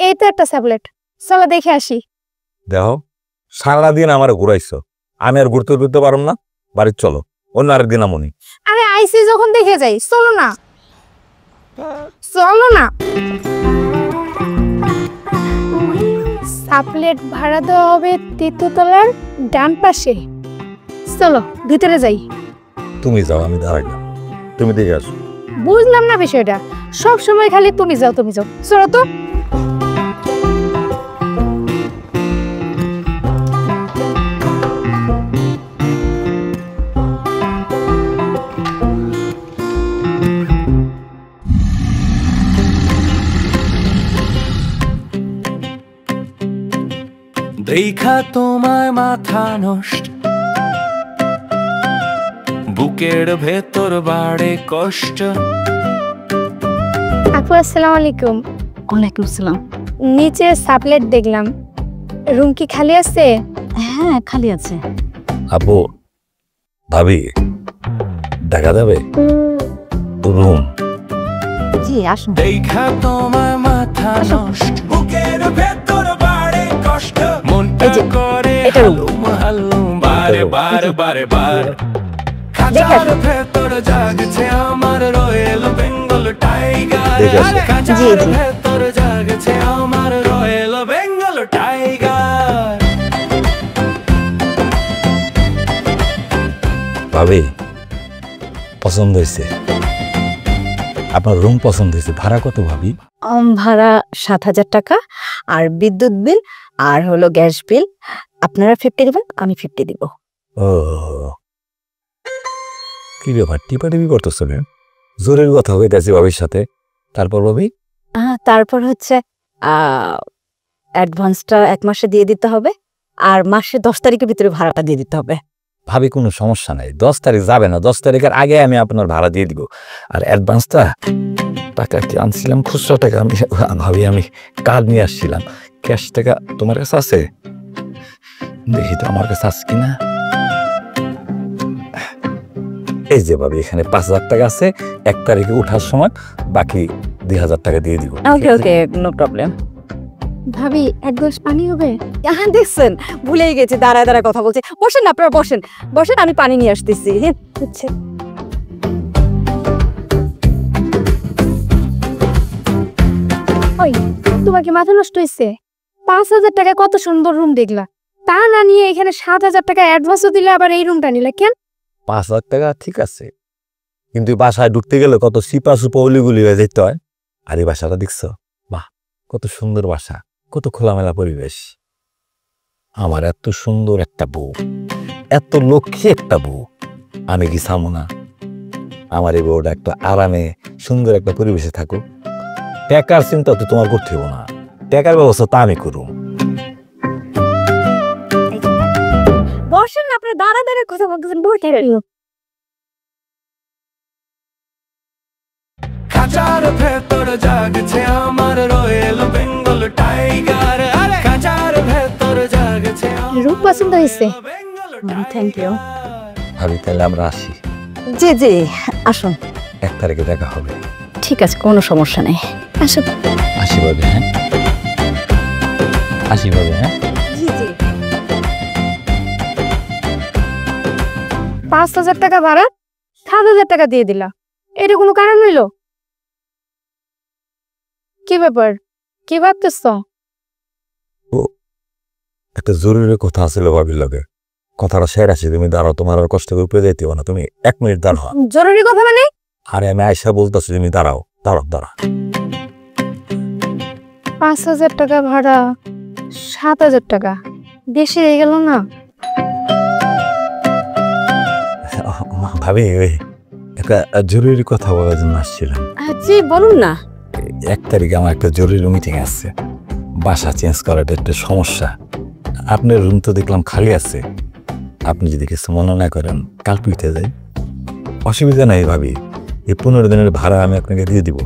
এই তো একটা ট্যাবলেট, চলো দেখে আসি। দেখো সারাদিন আমার ঘুরাইছো, আমি আর ঘুরতে পারলাম না, বাড়ি চলো, অন্য আরেকদিন আমনি। আরে আইসি যখন দেখে যাই, চলো না চলো না। ট্যাবলেট ভাড়া দেওয়া হবে তৃতীয়তলার ডান পাশে, চলো ভিতরে যাই। তুমি যাও, আমি দাঁড়াইলাম, তুমি দেখে আসো। বুঝলাম না বিষয়টা, সব সময় খালি তুমি যাও তুমি যাও, চলো তো। দেখা তোমায় মাথা নষ্ট, বুকের ভেতর বাড়ে কষ্ট। আপু আসসালামু আলাইকুম। ওয়ালাইকুম আসসালাম। নিচে ট্যাবলেট দেখলাম, রুম কি খালি আছে? হ্যাঁ খালি আছে। আপু ভাবি দেখা যাবে রুম? জি আসুন। দেখা তোমায় মাথা নষ্ট, বুকের ভেতর বাড়ে কষ্ট, মনটা করে হালুম হালুম বারে বারে বারে বার। খাঁচার ভেতর জাগছে আমার রয়েল বেঙ্গল টাইগার, খাঁচার ভেতর জাগছে আমার রয়েল বেঙ্গল টাইগার। ভাবি পছন্দ হয়েছে, আপনার রুম পছন্দ হয়েছে। ভাড়া কত ভাবি? ভাড়া 7,000 টাকা, আর বিদ্যুৎ বিল আর হলো গ্যাস বিল আপনারা 50 দিবেন, আমি 50 দিব। ও কি ব্যাপার, টিপাটিপি করতেছো না? জোরের কথা হইতেছে ভাবির সাথে। তারপর ভাবি? তারপর হচ্ছে অ্যাডভান্সটা 1 মাসে দিয়ে দিতে হবে, আর মাসে 10 তারিখের ভিতরে ভাড়াটা দিয়ে দিতে হবে। ভাবি কোনো সমস্যা নাই, 10 তারিখ যাবে না, 10 তারিখের আগে আমি আপনার ভাড়া দিয়ে দিব। আর অ্যাডভান্সটা টাকা কি আনছিলাম খুচরা টাকা, আমি ভাবি আমি কার্ড নিয়ে আসছিলাম, ক্যাশ টাকা তোমার কাছে আছে? দেখি তো আমার কাছে আছে কিনা। এই যে ভাবি এখানে 5,000 টাকা আছে, 1 তারিখে ওঠার সময় বাকি 2,000 টাকা দিয়ে দিব। ওকে ওকে, নো প্রবলেম। ভাবি এক গ্লাস পানি হবে? হ্যাঁ দেখছেন, ভুলেই গেছি, দাঁড়ায় দাঁড়ায় কথা বলছি। বসেন না আপনারা, বসেন বসেন, আমি পানি নিয়ে আসতেছি। আচ্ছা ওই তোমার কি মাথা নষ্ট হয়েছে? 5,000 টাকা কত সুন্দর রুম দেখলা, তা না নিয়ে এখানে 7,000 টাকা অ্যাডভান্সও দিলে, আবার এই রুমটা নিলে কেন? 5,000 টাকা ঠিক আছে, কিন্তু বাসায় ঢুকতে গেলে কত সিপা সুপা উলিগুলি হয়ে যেতে হয়। আর এই বাসাটা দেখছো, বাহ কত সুন্দর বাসা, কত খোলামেলা পরিবেশ। আমার এত সুন্দর একটা বউ, এত লক্ষ্মী একটা বউ, আমি কি চামো না আমার এই বউটা একটা আরামে সুন্দর একটা পরিবেশে থাকুক? টাকার চিন্তা তো তোমার করতে হবে না, টাকার ব্যবস্থা তা আমি করুম। বসেন না, আপনারা দাঁড়া দাঁড়া কথা বলতেছেন, বসে। খাঁচার ভেতর জাগছে আমার রয়েল বেঙ্গল টাইগার, খাঁচার ভেতর জাগছে রুম পছন্দ হয়েছে? Thank you. ভাবি তাহলে আমরা আসি। জি জি আসুন। 1 তারিখে দেখা হবে। ঠিক আছে, কোনো সমস্যা নেই, আসুন। আসি ভাবি, হ্যাঁ আসি ভাবি, হ্যাঁ। জি জি। 5,000 টাকা ভাড়া, 7,000 টাকা দিয়ে দিলা, এটা কোনো কারণ হইল? কি ব্যাপার, কি ভাবতেছ? একটা জরুরি কথা আছিল ভাবির লগে, কথাটা শেয়ার আছে, তুমি দাঁড়াও, তোমার আর কষ্ট করে উপরে যেতে না, তুমি 1 মিনিট দাঁড়াও। জরুরি কথা মানে? আরে আমি আয়সা বলতেছি, তুমি দাঁড়াও দাঁড়াও দাঁড়া। 5,000 টাকা ভাড়া, 7,000 টাকা বেশি হয়ে গেল না? ভাবি ওই একটা জরুরি কথা বলার জন্য আসছিলাম। জি বলুন না। 1 তারিখে আমার একটা জরুরি মিটিং আছে, বাসা চেঞ্জ করাটা একটা সমস্যা। আপনার রুম তো দেখলাম খালি আছে, আপনি যদি কিছু মনে না করেন কাল পিঠে যাই। অসুবিধা নাই ভাবি, এই 15 দিনের ভাড়া আমি আপনাকে দিয়ে দিব।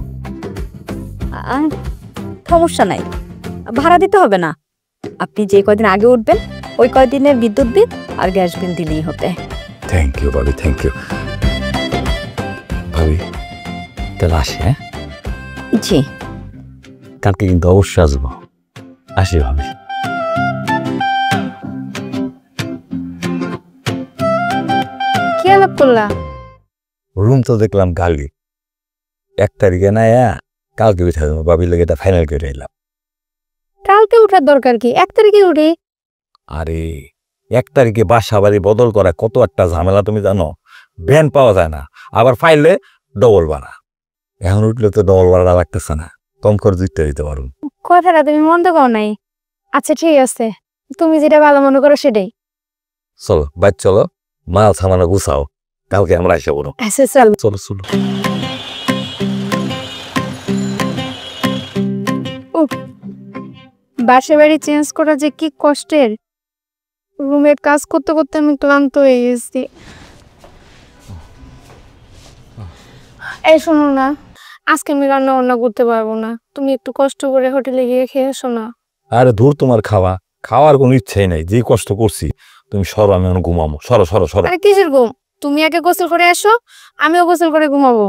সমস্যা নাই, ভাড়া দিতে হবে না। আপনি যে কয়দিন আগে উঠবেন ওই কয়দিনের বিদ্যুৎ বিল আর গ্যাস বিল দিলেই হবে। থ্যাংক ইউ ভাবি, থ্যাংক ইউ ভাবি। তাহলে আসি, হ্যাঁ? জি। কালকে কিন্তু অবশ্যই আসবো। আসি ভাবি। কি আলাপ করলা? রুম তো দেখলাম গালি, 1 তারিখে না কালকে উঠে দেবো, ভাবির লেগে এটা ফাইনাল করে এলাম। কালকে উঠার দরকার কি, 1 তারিখে উঠি। আরে 1 তারিখে বাসা বাড়ি বদল করা কত একটা ঝামেলা তুমি জানো? ভ্যান পাওয়া যায় না, আবার ফাইলে ডবল ভাড়া। এখন উঠলে তো ডবল ভাড়া লাগতেছে না, কম খরচ দিতে পারুন। কথাটা তুমি মন্দ কও নাই। আচ্ছা ঠিক আছে, তুমি যেটা ভালো মনে করো সেটাই। চলো বাইর চলো, মাল সামানো গুছাও, কালকে আমরা এসে বলো। আচ্ছা চল। চলো চলো। বাসা বাড়ি চেঞ্জ করা যে কি কষ্টের। রুমের কাজ করতে করতে আমি ক্লান্ত হয়ে গেছি। এই শোনো না, আজকে আমি রান্না বান্না করতে পারবো না, তুমি একটু কষ্ট করে হোটেলে গিয়ে খেয়ে এসো না। আরে ধুর, তোমার খাওয়ার কোনো ইচ্ছাই নাই, যে কষ্ট করছি। তুমি সরো, আমি এখন ঘুমাবো। সরো সরো সরো। আরে কিসের ঘুম? তুমি আগে গোসল করে এসো, আমিও গোসল করে ঘুমাবো।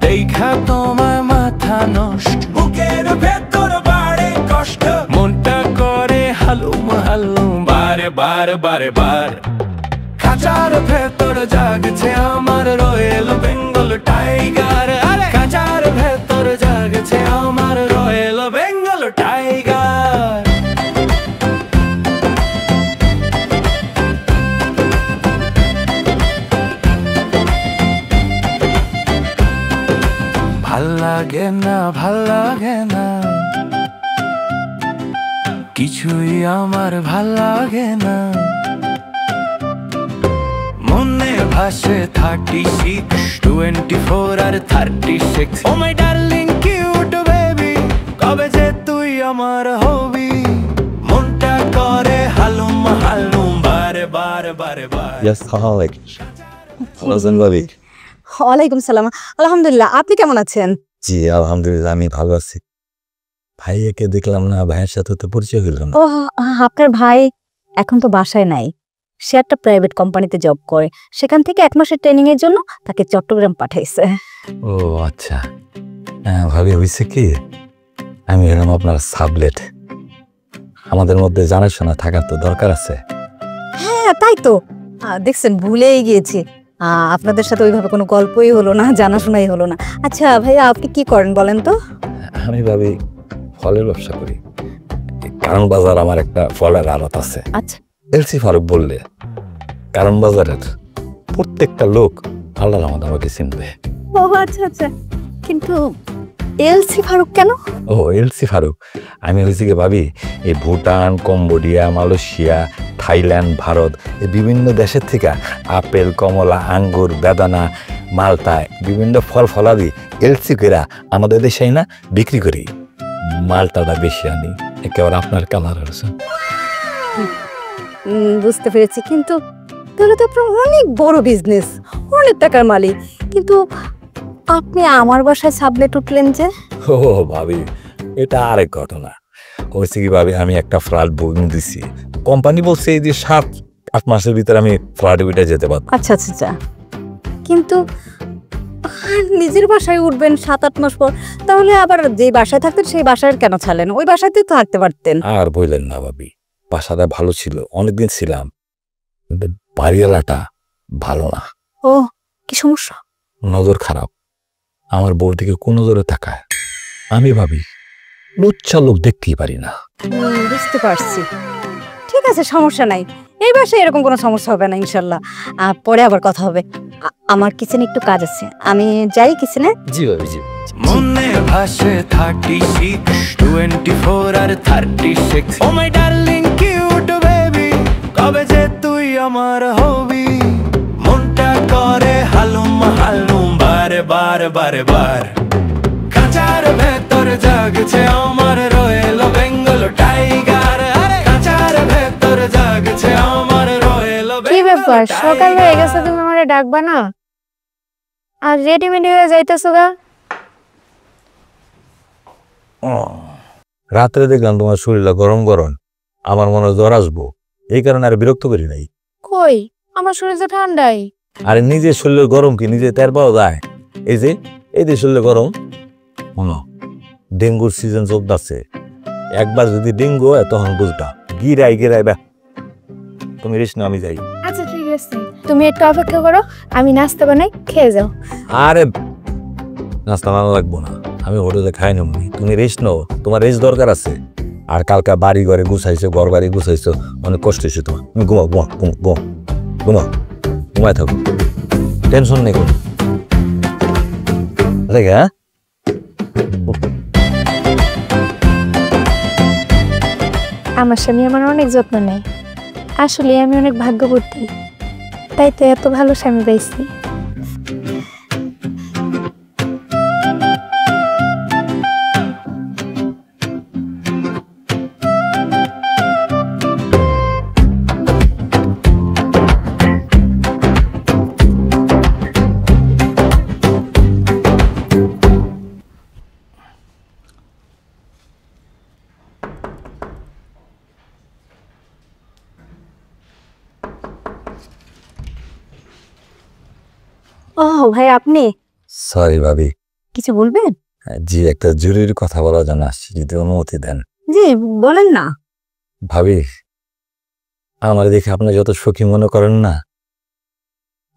দেখা তোমার মাথা নষ্ট, বুকের ভেতর বাড়ে কষ্ট, মনটা করে হালুম হালুম বারে বার বারে বার। খাঁচার ভেতর জাগছে আমার রয়েল বেঙ্গল টাইগার, আরে খাঁচার ভেতর জাগছে আমার রয়েল বেঙ্গল টাইগার। ভাল্লাগে না ভাল্লাগে না, কিছুই আমার ভাল্লাগে না। মনে ভাসে 36, 24 আর 36। ও মাই ডার্লিং কিউট বেবি, কবে যে তুই আমার হবি। মনটা করে হালুম হালুম বারে বারে বারে বারে। আসসালামু আলাইকুম। ভালো আছেন ভাবি? ওয়ালাইকুম সালাম। আলহামদুলিল্লাহ, আপনি কেমন আছেন? জি আলহামদুলিল্লাহ, আমি ভালো আছি। ভাইয়াকে দেখলাম না, ভাইয়ের সাথে তো পরিচয় হলো না। ও, আপনার ভাই এখন তো বাসায় নাই। সে একটা প্রাইভেট কোম্পানিতে জব করে, সেখান থেকে 1 মাসের ট্রেনিং এর জন্য তাকে চট্টগ্রাম পাঠাইছে। ও আচ্ছা। ভাবি হয়েছে কি, আমি এলাম আপনার সাবলেট। আমাদের মধ্যে জানাশোনা থাকার তো দরকার আছে। হ্যাঁ তাই তো, দেখছেন ভুলেই গিয়েছি। আপনাদের সাথে ওইভাবে কোনো গল্পই হলো না, জানাশোনাই হলো না। আচ্ছা ভাইয়া, আপনি কি করেন বলেন তো? আমি ভাবি ফলের ব্যবসা করি। কারণ বাজার আমার একটা ফলের আড়ত আছে। আচ্ছা, এলসি ফারুক বললে কারণ বাজারের প্রত্যেকটা লোক আল্লাহর রহমতে আমাকে চিনবে। ও আচ্ছা আচ্ছা, কিন্তু এলসি ফারুক কেন? ও এলসি ফারুক, আমি হয়েছি কি ভাবি, এই Bhutan, Cambodia, Malaysia, Thailand, Bharat, এই বিভিন্ন দেশের থেকে আপেল, কমলা, আঙ্গুর, বেদানা, মালটা, বিভিন্ন ফল ফলাদি এলসি করে আমাদের দেশে না বিক্রি করি। মালটাটা বেশি আনি, একেবারে আপনার কালার আছে। বুঝতে পেরেছি, কিন্তু তাহলে তো আপনার অনেক বড় বিজনেস, অনেক টাকার মালিক, কিন্তু আপনি আমার বাসায় সাবলেট উঠলেন যে? ও ভাবি, এটা আরেক ঘটনা। হয়েছে কি ভাবি, আমি একটা ফ্লাড বুকিং দিছি, কোম্পানি বলছে এই যে 7-8 মাসের ভিতরে আমি ফ্লাড উঠে যেতে পারবো। আচ্ছা আচ্ছা আচ্ছা, কিন্তু নিজের বাসায় উঠবেন 7-8 মাস পর, তাহলে আবার যে বাসায় থাকতেন সেই বাসায় কেন ছাড়লেন? ওই বাসাতে তো থাকতে পারতেন। আর বললেন না ভাবি, বাসাটা ভালো ছিল, অনেকদিন ছিলাম, কিন্তু বাড়িওয়ালাটা ভালো না। ও, কি সমস্যা? নজর খারাপ, আমার বউর দিকে কোন নজরে তাকায়। আমি ভাবি লুচ্ছা লোক দেখতেই পারি না। বুঝতে পারছি, ঠিক আছে, সমস্যা নাই। এই বাসায় এরকম কোনো সমস্যা হবে না ইনশাল্লাহ। পরে আবার কথা হবে। আমার কিচেনে একটু কাজ আছে, আমি যাই কিচেনে। জি ভাবি জি। মনে ভাসে 36, 24 আর 36। ও মাই ডার্লিং কিউট বেবি, কবে যে তুই আমার হবি। মনটা করে হালুম হালুম বারে বারে বারে বার। খাঁচার ভেতর জাগছে আমার রয়েল বেঙ্গল টাইগার, আরে খাঁচার ভেতর জাগছে আমার রয়েল কি বেঙ্গল ব্যাপার, সকাল হয়ে টাইগার। গেছে, তুমি আমারে ডাকবা না? আর রেডিমেডি হয়ে যাইতেছো গা? রাত্রে দেখলাম তোমার শরীরটা গরম গরম, আমার মনে হয় জ্বর আসবো, এই কারণে আর বিরক্ত করি নাই। কই আমার শরীর তো ঠান্ডাই। আরে নিজের শরীরের গরম কি নিজে টের পাওয়া যায়? এই যে শরীরে গরম, শোনো ডেঙ্গুর সিজন চলতেছে, একবার যদি ডেঙ্গু হয় তখন বুঝবা গিরাই বা। তুমি রেস্ট নাও, আমি যাই। আচ্ছা ঠিক আছে, তুমি একটু অপেক্ষা করো, আমি নাস্তা বানাই, খেয়ে যাও। আরে নাস্তা ভালো লাগবো না, আমি হোটেলে খাই নামনি, তুমি রেস্ট নাও, তোমার রেস্ট দরকার আছে। আর কালকা বাড়ি ঘরে গুছাইছো, ঘর বাড়ি গুছাইছো, অনেক কষ্ট হয়েছে তোমার। তুমি ঘুমাও ঘুমাও ঘুমাও ঘুমাও, ঘুমায় থাকো, টেনশন নেই কোনো। দেখে হ্যাঁ, আমার স্বামী আমার অনেক যত্ন নেয়, আসলে আমি অনেক ভাগ্যবতী, তাই তো এত ভালো স্বামী পাইছি। ও ভাই, আপনি সরি ভাবি। কিছু বলবেন? জি, একটা জরুরি কথা বলার জন্য আসছি, যদি অনুমতি দেন। জি বলেন না। ভাবি, আমার দেখে আপনি যত সুখী মনে করেন না,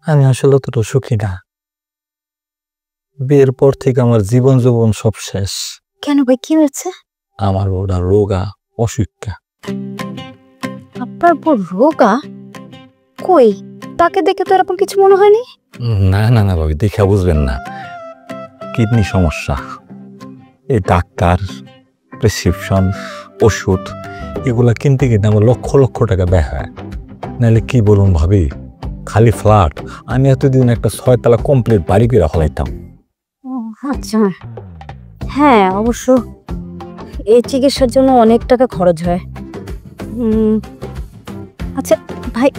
আমি আসলে অতটা সুখী না। বিয়ের পর থেকে আমার জীবন যৌবন সব শেষ। কেন ভাই, কি হয়েছে? আমার ওরা রোগা অসুখা। আপনার বউ রোগা? কই, তাকে দেখে তো এরকম কিছু মনে হয়নি। না না না ভাবি, দেখা বুঝবেন না, কিডনি সমস্যা। এই ডাক্তার, প্রেসক্রিপশন, ওষুধ এগুলা কিনতে কিনতে আমার লক্ষ লক্ষ টাকা ব্যয় হয়। নাহলে কি বলুন ভাবি, খালি ফ্ল্যাট আমি এতদিন একটা 6 তলা কমপ্লিট বাড়ি করে হলাইতাম। ও আচ্ছা, হ্যাঁ অবশ্য এই চিকিৎসার জন্য অনেক টাকা খরচ হয়। আচ্ছা ভাই,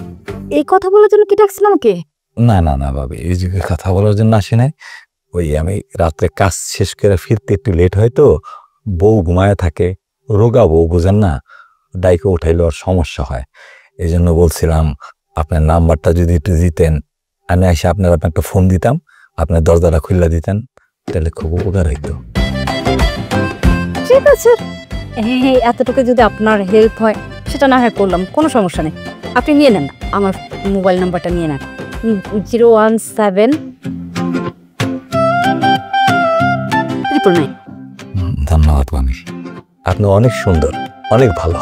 এই কথা বলার জন্য কি ডাকছিলাম আমাকে? না না না ভাবি, এই যুগে কথা বলার জন্য আসি নাই। ওই আমি রাত্রে কাজ শেষ করে ফিরতে একটু লেট হয় তো, বউ ঘুমায় থাকে, রোগা বউ বুঝেন না, ডাইকে উঠাইলে ওর সমস্যা হয়। এই জন্য বলছিলাম আপনার নাম্বারটা যদি একটু দিতেন, আমি এসে আপনার একটা ফোন দিতাম, আপনার দরজাটা খুলে দিতেন, তাহলে খুব উপকার হইতো। ঠিক আছে, এই এতটুকু যদি আপনার হেল্প হয় সেটা না হয় করলাম, কোনো সমস্যা নেই। আপনি নিয়ে নেন আমার মোবাইল নাম্বারটা, নিয়ে নেন 017 999। ধন্যবাদ মামি, আপনি অনেক সুন্দর, অনেক ভালো।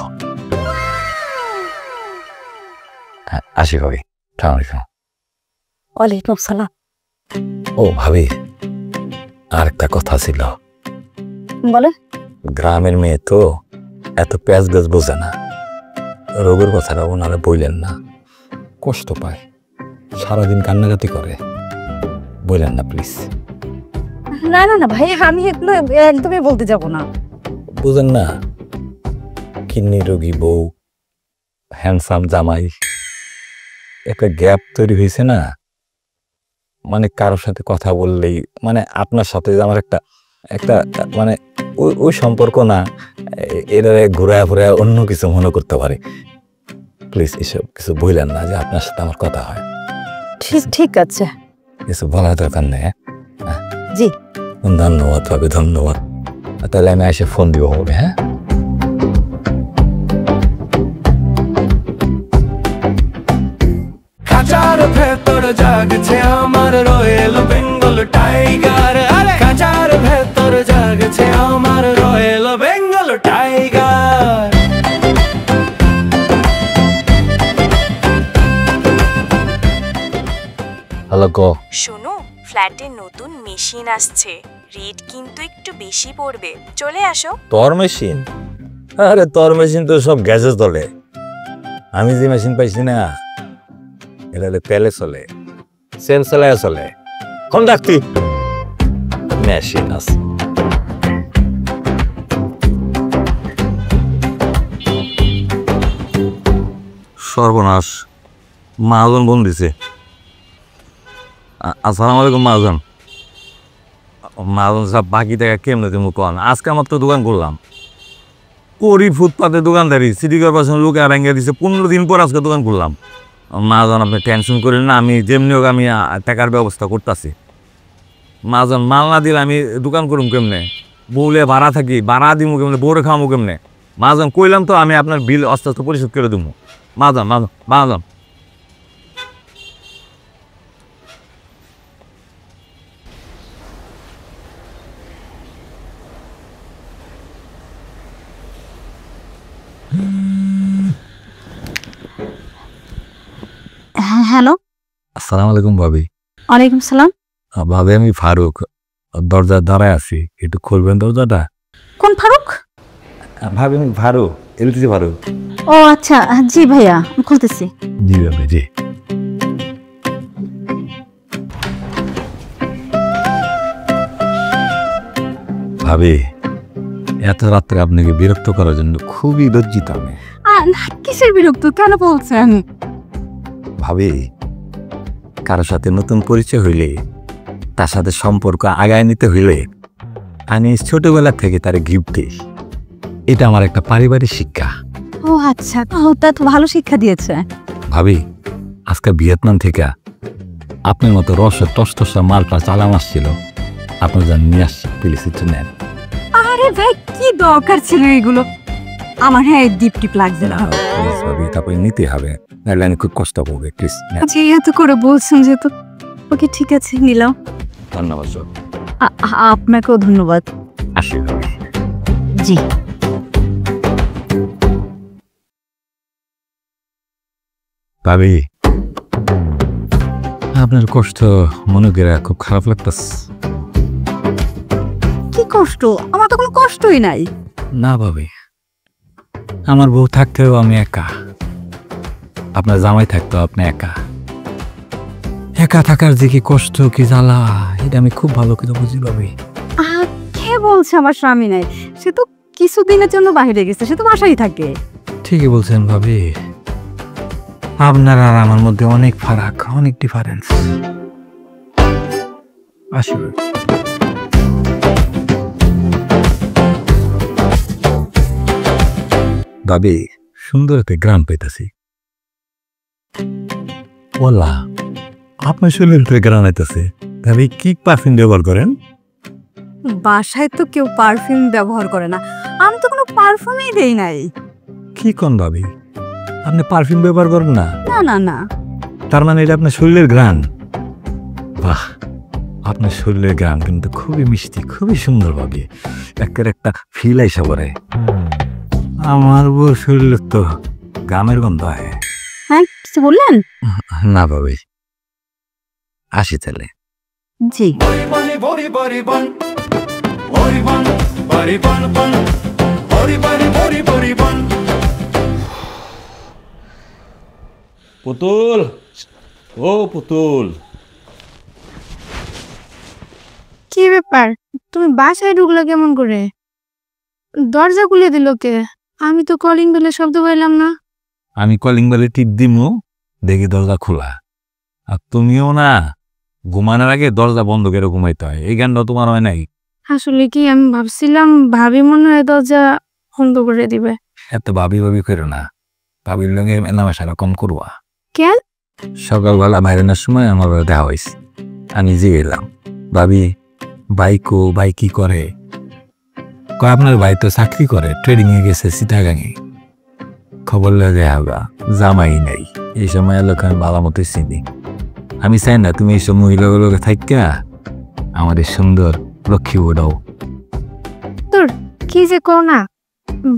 হ্যাঁ, আসি ভাবি, সালাম আলাইকুম। ওয়ালাইকুম আসসালাম। ও ভাবি, আর একটা কথা ছিল। বলে, গ্রামের মেয়ে তো এত প্যাঁচ গাছ বোঝে না, রোগের কথাটা ওনারা বললেন না, কষ্ট পায়, সারাদিন কান্নাকাটি করে, বললেন না প্লিজ। না না না ভাই, আমি এগুলো একদমই বলতে যাব না। বুঝেন না, কিডনি রোগী বউ, হ্যান্ডসাম জামাই, একটা গ্যাপ তৈরি হয়েছে না। মানে কারোর সাথে কথা বললেই, মানে আপনার সাথে আমার একটা একটা মানে ওই সম্পর্ক না, এরা ঘুরায় ঘুরায় অন্য কিছু মনে করতে পারে। প্লিজ এসব কিছু বললেন না, যে আপনার সাথে আমার কথা হয়। ঠিক আছে, কিছু বলার দরকার নেই। জি ধন্যবাদ ভাবি, ধন্যবাদ। তাহলে আমি এসে ফোন দিব হবে। হ্যাঁ, খাঁচার ভেতর জাগছে আমার রয়েল বেঙ্গল টাইগার। আরে খাঁচার ভেতর জাগছে আমার রয়েল বেঙ্গল টাইগার। হ্যালো গো। শোনো, ফ্ল্যাটে নতুন মেশিন আসছে, রেট কিন্তু একটু বেশি পড়বে, চলে আসো। তোর মেশিন? আরে তোর মেশিন তো সব গ্যাসে চলে, আমি যে মেশিন পাইছি না এটা তেলে চলে, সেল চালায় চলে। কোন ডাক্তি মেশিন আছে? সর্বনাশ, মহাজন বোন দিছে। আসসালামু আলাইকুম মহাজন। মহাজন সাহেব, বাকি টাকা কেমনে তুমি কন? আজকে আমার তো দোকান করলাম। করি ফুটপাতে দোকানদারি সিটি কর্পোরেশন লোকে আরাঙ্গা দিছে 15 দিন পর আজকে দোকান করলাম। মাজন আপনি টেনশন করেন না, আমি যেমনি হোক আমি টাকার ব্যবস্থা করতেছি। মাজন মাল না দিলে আমি দোকান করুম কেমনে? বউলে ভাড়া থাকি, ভাড়া দিমু কেমনে, বউরে খাওয়ামু কেমনে? মাজন কইলাম তো আমি আপনার বিল আস্তে আস্তে পরিশোধ করে দেবো। মাজন মাজন মাজন হ্যাঁ হ্যালো, আসসালামু আলাইকুম ভাবি। ওয়ালাইকুম সালাম। ভাবি আমি ফারুক, দরজার দাঁড়ায় আছি, একটু খুলবেন দরজাটা? কোন ফারুক? ভাবি আমি ফারুক, এলটিসি ফারুক। ও আচ্ছা, জি ভাইয়া আমি খুলতেছি। জি ভাবি জি। ভাবি এত রাত্রে আপনাকে বিরক্ত করার জন্য খুবই লজ্জিত আমি। কিসের বিরক্ত, কেন বলছেন? ভাবি কারোর সাথে নতুন পরিচয় হইলে তার সাথে সম্পর্ক আগায় নিতে হইলে আমি ছোটবেলা থেকে তার গিফট দিই। এটা আমার একটা পারিবারিক শিক্ষা। ও আচ্ছা, তা তো ভালো শিক্ষা দিয়েছে। ভাবি আজকে ভিয়েতনাম থেকে আপনার মতো রসের টসটসা মালটা চালান আসছিল, আপনার জন্য নিয়ে আসছি, প্লিজ একটু নেন। আরে ভাই কি দরকার ছিল এগুলো? আমার হ্যাঁ ডিপ টিপ লাগছে না। প্লিজ ভাবি, তারপরে নিতে হবে, নাহলে আমি খুব কষ্ট পাবো, প্লিজ নেন। আচ্ছা এত করে বলছেন যেহেতু, ওকে ঠিক আছে নিলাম। ধন্যবাদ স্যার। আপনাকেও ধন্যবাদ। আসি ভাবি। জি। ভাবি আপনার কষ্ট মনে করে খুব খারাপ লাগতেছে। কি কষ্ট? আমার তো কোনো কষ্টই নাই। না ভাবি, আমার বউ থাকতেও আমি একা, আপনার জামাই থাকতেও আপনি একা। একা থাকার যে কি কষ্ট, কি জ্বালা, এটা আমি খুব ভালো করে বুঝি ভাবি। কে বলছে আমার স্বামী নাই? সে তো কিছুদিনের জন্য বাইরে গেছে, সে তো বাসায় থাকে। ঠিকই বলছেন ভাবি, আপনার আর আমার মধ্যে অনেক ফারাক, অনেক ডিফারেন্স। আসি ভাবি। ভাবি সুন্দর একটা গ্রাম পেতেছি। বলা আপনার শরীরে গ্রাম আইতেছে, ভাবি কি পারফিউম ব্যবহার করেন? বাসায় তো কেউ পারফিউম ব্যবহার করে না, আমি তো কোনো পারফিউমই দেই নাই। কি কোন ভাবি, আপনি পারফিউম ব্যবহার করেন না? না না না। তার মানে এটা আপনার শরীরের ঘ্রাণ? বাহ, আপনার শরীরের ঘ্রাণ কিন্তু খুবই মিষ্টি, খুবই সুন্দর ভাবি, একের একটা ফিল আইসা পড়ে। আমার বউ শরীরের তো গামের গন্ধ হয়। হ্যাঁ কিছু বললেন? না ভাবি, আসি তাহলে। জি। পুতুল, ও পুতুল। কি ব্যাপার, তুমি বাসায় ঢুকলো কেমন করে? দরজা খুলে দিল কে? আমি তো কলিং বেলের শব্দ পাইলাম না। আমি কলিং বেলে টিপ দিমু, দেখি দরজা খোলা। আর তুমিও না ঘুমানোর আগে দরজা বন্ধ করে ঘুমাইতে হয়, এই জ্ঞানটা তোমার হয় নাই? আসলে কি আমি ভাবছিলাম ভাবি মনে হয় দরজা বন্ধ করে দিবে। এত ভাবি ভাবি করো না, ভাবির লগে মেলামেশাটা কম করবা। কেন? সকালবেলা বাইরের সময় আমার দেখা হয়েছে, আমি যে এলাম, ভাবি ভাই কি করে? কয় আপনার ভাই তো চাকরি করে, ট্রেডিং এ গেছে চিটাগাঙে। খবর লাগে হাওয়া, জামাই নাই। এই সময় এলাকা আমি ভালো মতো চিনি। আমি চাই না তুমি এইসব মহিলাগুলোকে থাইকা আমাদের সুন্দর লক্ষ্মী ওটাও। তোর কি যে কো না,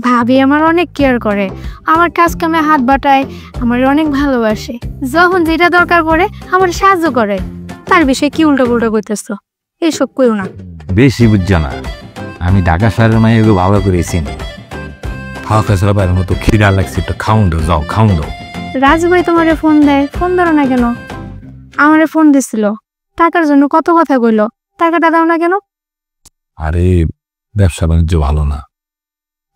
ভাবি আমার অনেক কেয়ার করে, আমার কাজ কামে হাত বাটায়, আমার অনেক ভালোবাসে। যখন যেটা দরকার পড়ে আমার সাহায্য করে। তার বিষয়ে কি উল্টো পুল্টো করতেছো? এইসব কইও না। বেশি বুঝছো না, আমি ঢাকা শহরের মাইয়াকে ভালো করে চিনি। খাওয়া খাসরা বাইরের মতো খিদা লাগছে, একটু খাউন দাও, যাও খাউন দাও। রাজু ভাই তোমারে ফোন দেয়, ফোন ধরো না কেন? আমারে ফোন দিছিল, টাকার জন্য কত কথা কইলো, টাকাটা দাও না কেন? আরে ব্যবসা বাণিজ্য ভালো না,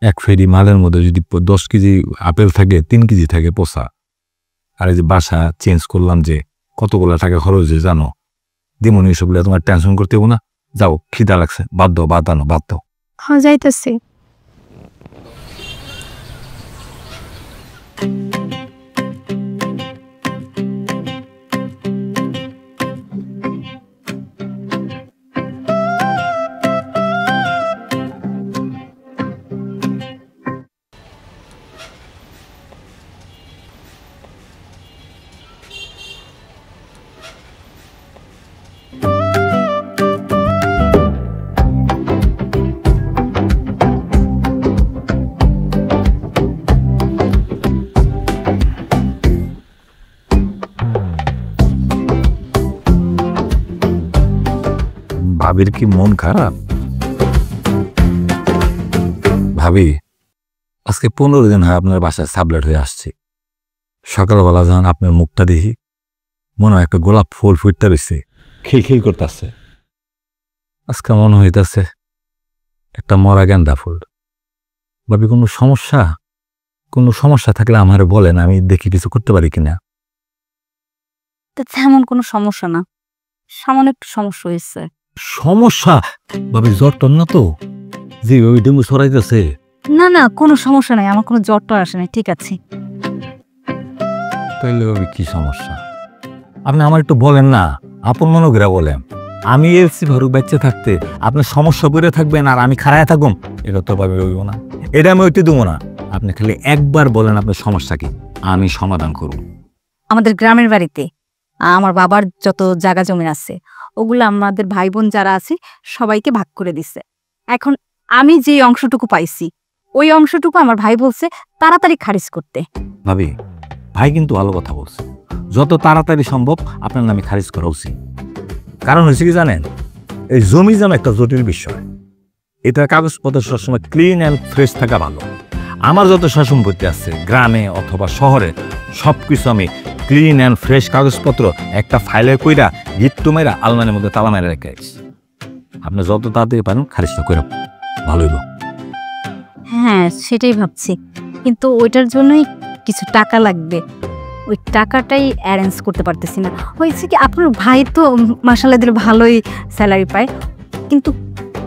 এক ফেরি মালের মধ্যে যদি 10 কেজি আপেল থাকে, 3 কেজি থাকে পোষা। আর এই যে বাসা চেঞ্জ করলাম, যে কতগুলো টাকা খরচ হয়েছে জানো? দিমনি এসব তোমার টেনশন করতে হবো না, যাও খিদা লাগছে, বাদ দাও, বাদ আনো, বাদ দাও। হ্যাঁ যাইতেছি। ভাবির কি মন খারাপ? ভাবি, আজকে 15 দিন হয় আপনার বাসায় সাবলেট হয়ে আসছি। সকালবেলা যখন আপনার মুখটা দেখি, মনে হয় একটা গোলাপ ফুল ফুটতে রয়েছে, খিলখিল করতেছে। আজকে মনে হইতেছে একটা মরা গেন্দা ফুল। ভাবি, কোনো সমস্যা থাকলে আমার বলেন, আমি দেখি কিছু করতে পারি কিনা। তা তেমন কোনো সমস্যা না, সামান্য একটু সমস্যা হয়েছে। সমস্যা? ভাবি, জ্বর টর না তো? জি, ওই ডেঙ্গু ছড়াইতেছে। না না, কোনো সমস্যা নাই, আমার কোনো জ্বর টর আসে নাই, ঠিক আছে। তাইলে ভাবি কি সমস্যা? আপনি আমার একটু বলেন না, আপন মনে করে বলেন। আমি এলসি ফারুক বাচ্চা থাকতে আপনার সমস্যা করে থাকবেন আর আমি খাড়ায় থাকবো, এটা তো ভাবি হইব না, এটা আমি ওইটি দেবো না। আপনি খালি একবার বলেন আপনার সমস্যা কি, আমি সমাধান করব। আমাদের গ্রামের বাড়িতে আমার বাবার যত জায়গা জমি আছে, ওগুলো আমাদের ভাই বোন যারা আছে সবাইকে ভাগ করে দিছে। এখন আমি যে অংশটুকু পাইছি, ওই অংশটুকু আমার ভাই বলছে তাড়াতাড়ি খারিজ করতে। ভাবি, ভাই কিন্তু ভালো কথা বলছে, যত তাড়াতাড়ি সম্ভব আপনার নামে খারিজ করা উচিত। কারণ হয়েছে কি জানেন, এই জমি যেন একটা জটিল বিষয়, এটা কাগজপত্র সবসময় ক্লিন অ্যান্ড ফ্রেশ থাকা ভালো। আমার যত সম্পত্তি আছে গ্রামে অথবা শহরে, সব কিছু আমি ক্লিন অ্যান্ড ফ্রেশ কাগজপত্র একটা ফাইলে কইরা গিট্টু মেরা আলমারির মধ্যে তালা মেরে রেখে আছি। আপনি যত তাড়াতাড়ি পারেন খারিজটা করে ভালো হইব। হ্যাঁ, সেটাই ভাবছি, কিন্তু ওইটার জন্যই কিছু টাকা লাগবে। ওই টাকাটাই অ্যারেঞ্জ করতে পারতেছি না। হয়েছে কি, আপনার ভাই তো মাশাআল্লাহ দিলে ভালোই স্যালারি পায়, কিন্তু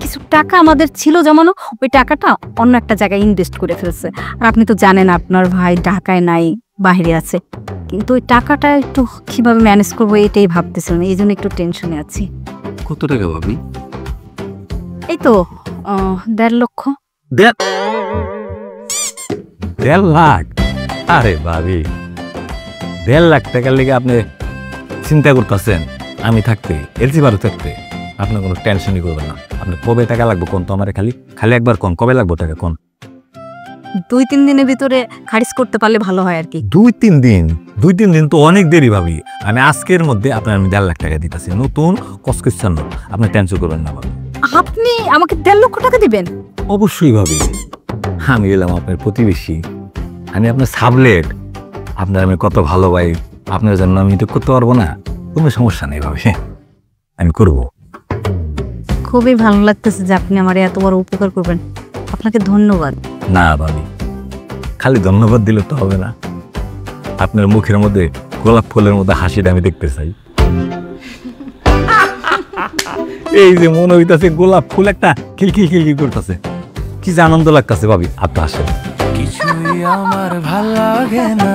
কিছু টাকা আমাদের ছিল জমানো, ওই টাকাটা অন্য একটা জায়গায় ইনভেস্ট করে ফেলছে। আর আপনি তো জানেন আপনার ভাই ঢাকায় নাই, বাইরে আছে, কিন্তু ওই টাকাটা একটু কিভাবে ম্যানেজ করবো এটাই ভাবতেছিলাম, এই জন্য একটু টেনশনে আছি। কত টাকা ভাবি? এই তো 1.5 লক্ষ। 1.5 লাখ? আরে ভাবি, 1.5 লাখ টাকার লেগে আপনি চিন্তা করতেছেন? আমি থাকতে, এলসি ফারুক থাকতে আপনার কোনো টেনশনই করবেন না। আপনি কবে টাকা লাগবে কোন তো আমার, খালি একবার কোন কবে লাগবে টাকা কোন। 2-3 দিনের ভিতরে খারিজ করতে পারলে ভালো হয় আর কি। 2-3 দিন? 2-3 দিন তো অনেক দেরি ভাবি। আমি আজকের মধ্যে আপনার আমি 1.5 লাখ টাকা দিতেছি, নতুন কসকচ্ছন্ন, আপনি টেনশন করবেন না ভাবি। আপনি আমাকে 1.5 লক্ষ টাকা দিবেন? অবশ্যই ভাবি, আমি এলাম আপনার প্রতিবেশী, আমি আপনার সাবলেট, আপনার আমি কত ভালো ভাই, আপনার জন্য আমি তো করতে পারবো না? কোনো সমস্যা নেই ভাবি, আমি করব। খুবই ভালো লাগতেছে যে আপনি আমার এত বড় উপকার করবেন, আপনাকে ধন্যবাদ। না ভাবি, খালি ধন্যবাদ দিলে তো হবে না, আপনার মুখের মধ্যে গোলাপ ফুলের মধ্যে হাসিটা আমি দেখতে চাই। এই যে মনে হইতাছে গোলাপ ফুল একটা খিলখিল খিলখিল করতেছে, কি যে আনন্দ লাগতেছে ভাবি। আপনি আসেন। কিছুই আমার ভাল লাগে না,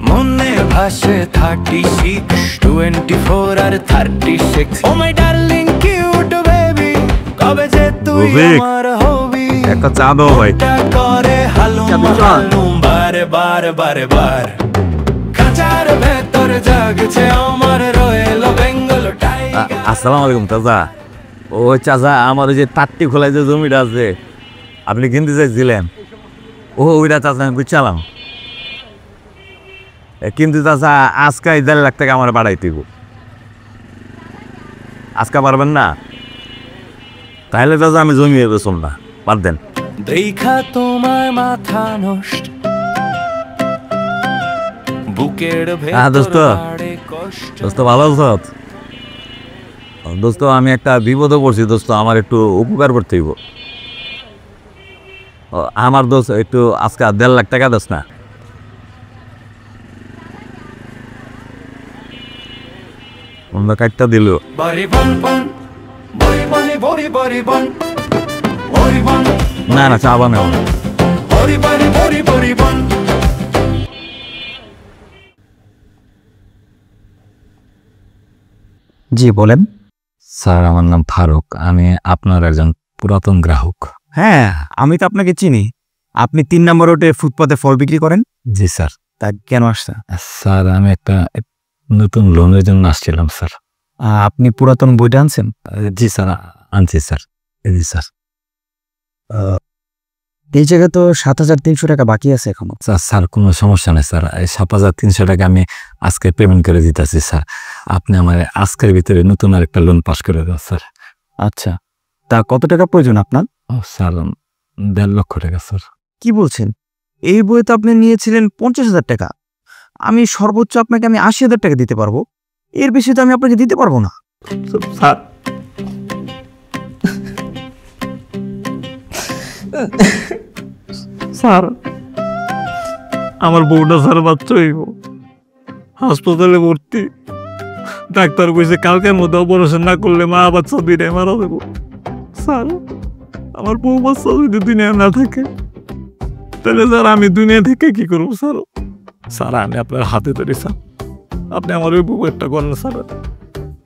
মনে ভাসে 36, 24 আর 36। ও মাই ডার্লিং কিউট বেবি, কবে যে তুই রফিক, আমার হবি। একটা চা দাও ভাই। মনটা করে হালুম হালুম বারে বারে বারে বার, খাঁচার ভেতর জাগছে আমার রয়েল বেঙ্গল টাইগার। আসসালামু আলাইকুম চাচা। ওই চাচা, আমার ওই যে তাঁতটি খোলায় যে জমিটা আছে আপনি কিনতে চাইছিলেন, ওইটা চাচা আমি বুঝছিলাম, কিন্তু চাচা আজকে 1.5 লাখ টাকা আমার বাড়াইতে দিব। আজকে পারবেন না? তাহলে চাচা আমি জমি বেচুম না, বাদ দেন। দেখা তোমার মাথা নষ্ট, বুকের দোস্ত, ভেতর বাড়ে কষ্ট। দোস্ত ভালো আছো? দোস্ত, আমি একটা বিপদে পড়ছি দোস্ত, আমার একটু উপকার করতে হইব। আমার দোস্ত একটু আজকে 1.5 লাখ টাকা দোস না? অন্য কার্ডটা দিল। বাড়ি বন বন, বড়ি বনি বড়ি বড়ি বন, বড়ি বন, না না, চা বানাও। বড়ি বড়ি বড়ি বড়ি বন। জি বলেন। স্যার, আমার নাম ফারুক, আমি আপনার একজন পুরাতন গ্রাহক। হ্যাঁ, আমি তো আপনাকে চিনি। আপনি 3 নম্বর রোডে ফুটপাতে ফল বিক্রি করেন। জি স্যার। তা কেন আসছেন? স্যার, আমি একটা নতুন লোনের জন্য আসছিলাম স্যার। আপনি পুরাতন বইটা আনছেন? জি স্যার, আনছি স্যার। জি স্যার। এই জায়গায় তো 7,300 টাকা বাকি আছে এখনো। স্যার কোনো সমস্যা নেই স্যার, এই 7,300 টাকা আমি আজকে পেমেন্ট করে দিতেছি স্যার। আপনি আমার আজকের ভিতরে নতুন আরেকটা লোন পাস করে দেন স্যার। আচ্ছা, তা কত টাকা প্রয়োজন আপনার? স্যার 1.5 লক্ষ টাকা স্যার। কি বলছেন? এই বইয়ে তো আপনি নিয়েছিলেন 50,000 টাকা। আমি সর্বোচ্চ আপনাকে 80,000 টাকা দিতে পারবো, এর বেশি তো আমি আপনাকে দিতে পারবো না। স্যার স্যার আমার বউটা স্যার বাচ্চা হইব, হাসপাতালে ভর্তি। ডাক্তার কইছে কালকের মধ্যে অপারেশন না করলে মা বাচ্চা দুইটাই মারা দেবো। স্যার আমার বউ বাচ্চা যদি দুনিয়া না থাকে তাহলে স্যার আমি দুনিয়া থেকে কি করবো স্যার? স্যার আমি আপনার হাতে ধরি স্যার, আপনি আমার ওই বউ একটা করেন স্যার,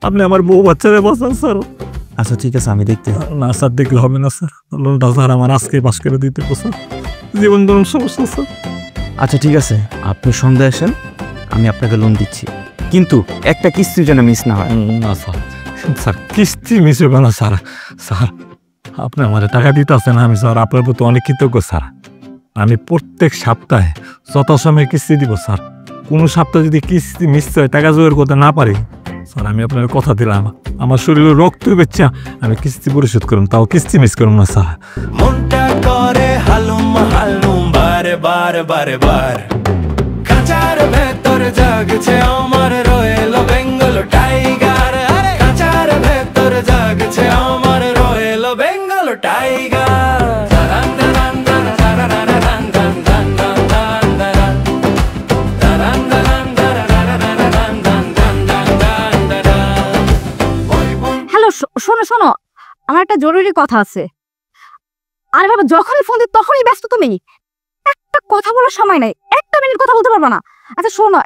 আপনি আমার বউ বাচ্চারে বাঁচান স্যার। আচ্ছা ঠিক আছে, আমি দেখতে। না স্যার দেখলে হবে না স্যার, লোনটা স্যার আমার আজকে পাস করে দিতে হবে স্যার, জীবন ধরুন সমস্যা স্যার। আচ্ছা ঠিক আছে, আপনি সন্ধ্যায় আসেন, আমি আপনাকে লোন দিচ্ছি, কিন্তু একটা কিস্তি যেন মিস না হয়। না স্যার, স্যার কিস্তি মিস হবে না স্যার। স্যার আপনি আমার টাকা দিতে আসেন, আমি স্যার আপনার প্রতি অনেক কৃতজ্ঞ স্যার। আমি প্রত্যেক সপ্তাহে যথাসময়ে কিস্তি দিব স্যার। কোনো সপ্তাহে যদি কিস্তি মিস হয়, টাকা জোগাড় করতে না পারি স্যার, আমি আপনার কথা দিলাম, আমার শরীরে রক্ত বেচা আমি কিস্তি পরিশোধ করুন, তাও কিস্তি মিস করুন না স্যার। মনটা করে হালুম হালুম বারে বারে বারে বার, খাঁচার ভেতর জাগছে আমার রয়েল বেঙ্গল টাইগার। আরে খাঁচার ভেতর জাগছে আমার রয়েল বেঙ্গল টাইগার। হ্যালো, শোনো শোনো, আমার একটা জরুরি কথা আছে। আরে বাবা, যখনই ফোন দিই তখনই ব্যস্ত তুমি, একটা কথা বলার সময় নাই, একটা মিনিট কথা বলতে পারবা না। আচ্ছা শোনো,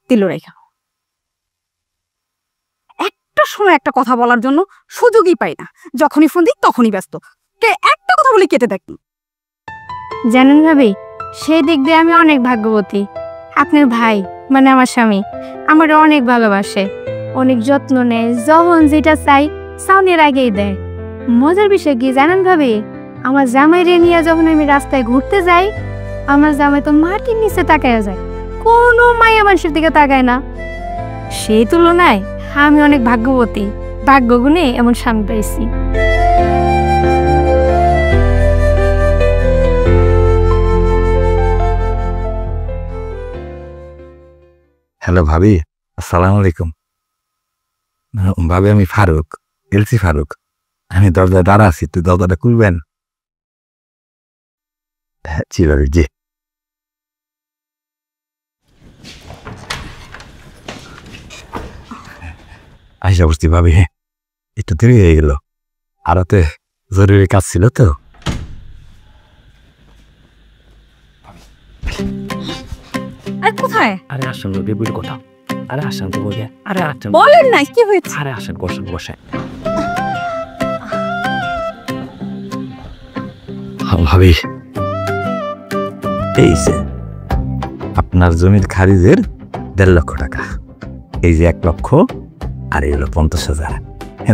দিল রেখা, একটা সময় একটা কথা বলার জন্য সুযোগই পাই না, যখনই ফোন দিই তখনই ব্যস্ত। কে একটা কথা বলে কেটে দেখ। জানেন ভাবি, সেই দিক দিয়ে আমি অনেক ভাগ্যবতী। আপনার ভাই মানে আমার স্বামী আমার অনেক ভালোবাসে, অনেক যত্ন নেয়, যখন যেটা চাই সাউনের আগেই দেয়। মজার বিষয় কি জানেন ভাবি, আমার জামাইরে নিয়ে যখন আমি রাস্তায় ঘুরতে যাই, আমার জামাই তো মাটির নিচে তাকায় যায়, কোনো মায়া মানুষের দিকে তাকায় না। সেই তুলনায় আমি অনেক ভাগ্যবতী, ভাগ্যগুণে এমন স্বামী পেয়েছি। হ্যালো ভাবি, আসসালামু আলাইকুম। ভাবি আমি ফারুক, এলসি ফারুক, আমি দরজায় দাঁড়া আছি, তুই দরজাটা খুলবেন? জি ভাবি, জি। আইসা বসছি ভাবি, একটু দেরি হয়ে গেল, আরতে জরুরি কাজ ছিল তো। কোথায়? আরে আসেন বেবুর কথা, আরে আসেন তো বলে, আরে আসেন বলেন না কি হয়েছে? আরে আসেন, বসেন বসেন। ভাবি এই যে আপনার জমির খারিজের 1.5 লক্ষ টাকা, এই যে 1 লক্ষ, আর এই হলো 50,000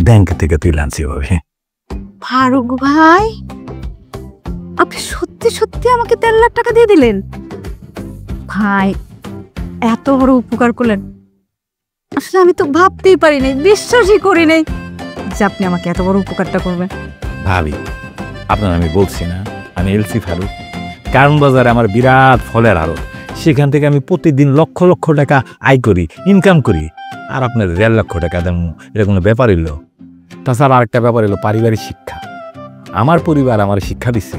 ব্যাংক থেকে তুই আনছি ভাবি। ফারুক ভাই, আপনি সত্যি সত্যি আমাকে 1.5 লাখ টাকা দিয়ে দিলেন? ভাই এত বড় উপকার করলেন, আসলে আমি তো ভাবতেই পারি নাই, বিশ্বাসই করি নাই যে আপনি আমাকে এত বড় উপকারটা করবেন। ভাবি আপনার আমি বলছি না, আমি এলসি ফারুক, কারণ বাজারে আমার বিরাট ফলের আড়ত, সেখান থেকে আমি প্রতিদিন লক্ষ লক্ষ টাকা আয় করি, ইনকাম করি, আর আপনার 1.5 লক্ষ টাকা দেন, এটা কোনো ব্যাপার এলো? তাছাড়া আরেকটা ব্যাপার এলো পারিবারিক শিক্ষা। আমার পরিবার আমার শিক্ষা দিচ্ছে,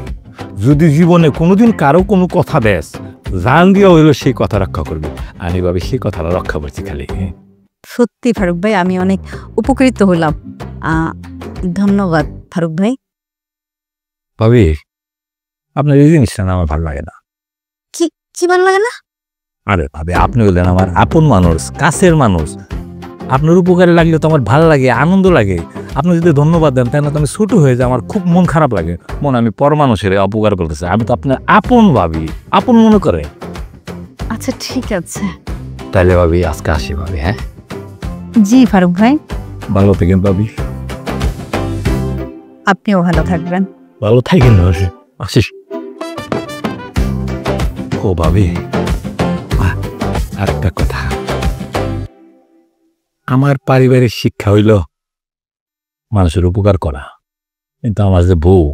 যদি জীবনে কোনোদিন কারো কোনো কথা দেস, জান দিয়া হইলো সেই কথা রক্ষা করবে। আমি ভাবি সেই কথাটা রক্ষা করছি খালি। সত্যি ফারুক ভাই, আমি অনেক উপকৃত হলাম, ধন্যবাদ ফারুক ভাই। ভাবি আপনার এই জিনিসটা না আমার ভালো লাগে না। কি কি ভালো লাগে না? আরে ভাবি আপনি হইলেন আমার আপন মানুষ, কাছের মানুষ, আপনার উপকারে লাগলে তো আমার ভালো লাগে, আনন্দ লাগে। আপনি যদি ধন্যবাদ দেন তাহলে তো আমি ছোট হয়ে যাই, আমার খুব মন খারাপ লাগে, মনে আমি পর মানুষের অপকার করতেছি। আমি তো আপনার আপন ভাবি, আপন মনে করে। আচ্ছা ঠিক আছে, তাইলে ভাবি আজকে আসি ভাবি। হ্যাঁ জি ফারুক ভাই, ভালো থাকেন ভাবি। আপনিও ভালো থাকবেন। ভালো থাকেন না আসিস। ও ভাবি, আরেকটা কথা, আমার পারিবারিক শিক্ষা হইল মানুষের উপকার করা, কিন্তু আমার যে বউ,